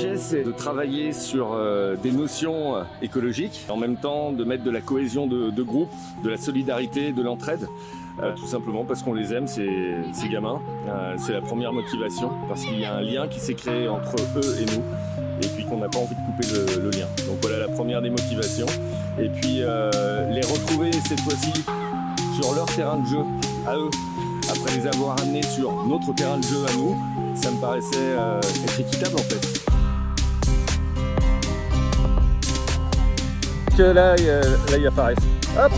projet, c'est de travailler sur des notions écologiques, en même temps de mettre de la cohésion de groupe, de la solidarité, de l'entraide. Tout simplement parce qu'on les aime, ces gamins. C'est la première motivation, parce qu'il y a un lien qui s'est créé entre eux et nous, et puis qu'on n'a pas envie de couper le lien. Donc voilà la première des motivations. Et puis les retrouver cette fois-ci sur leur terrain de jeu à eux, après les avoir amenés sur notre terrain de jeu à nous, ça me paraissait être équitable en fait. Que là ils apparaissent. Hop.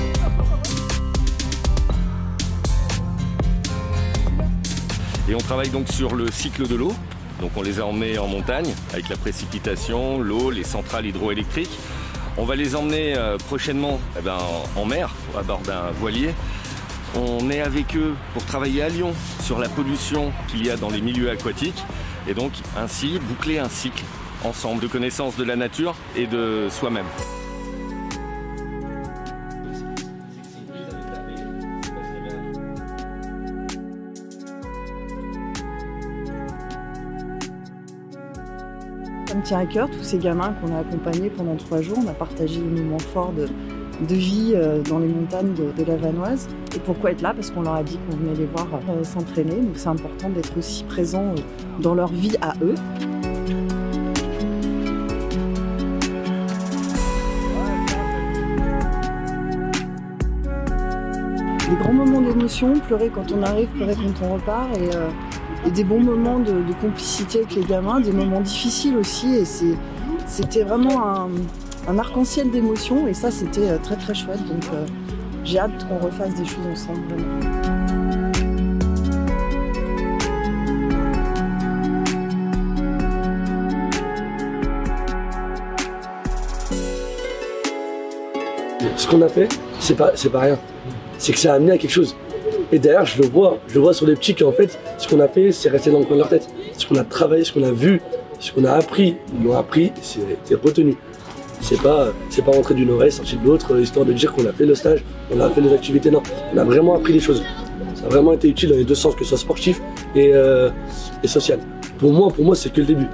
Et on travaille donc sur le cycle de l'eau. Donc on les a emmenés en montagne avec la précipitation, l'eau, les centrales hydroélectriques. On va les emmener prochainement en mer, à bord d'un voilier. On est avec eux pour travailler à Lyon sur la pollution qu'il y a dans les milieux aquatiques. Et donc ainsi boucler un cycle ensemble de connaissance de la nature et de soi-même. Ça me tient à cœur, tous ces gamins qu'on a accompagnés pendant 3 jours. On a partagé des moments forts de vie dans les montagnes de la Vanoise. Et pourquoi être là? Parce qu'on leur a dit qu'on venait les voir s'entraîner. Donc c'est important d'être aussi présent dans leur vie à eux. Des grands moments d'émotion, pleurer quand on arrive, pleurer quand on repart. Et des bons moments de complicité avec les gamins, des moments difficiles aussi, et c'était vraiment un arc-en-ciel d'émotions, et ça c'était très très chouette, donc j'ai hâte qu'on refasse des choses ensemble. Ce qu'on a fait, c'est pas rien, c'est que ça a amené à quelque chose. Et derrière, je le vois sur les petits qu'en fait, ce qu'on a fait, c'est resté dans le coin de leur tête. Ce qu'on a travaillé, ce qu'on a vu, ce qu'on a appris, ils l'ont appris, c'est retenu. C'est pas rentré d'une oreille, sorti de l'autre, histoire de dire qu'on a fait le stage, on a fait les activités, non. On a vraiment appris des choses. Ça a vraiment été utile dans les deux sens, que ce soit sportif et social. Pour moi, c'est que le début.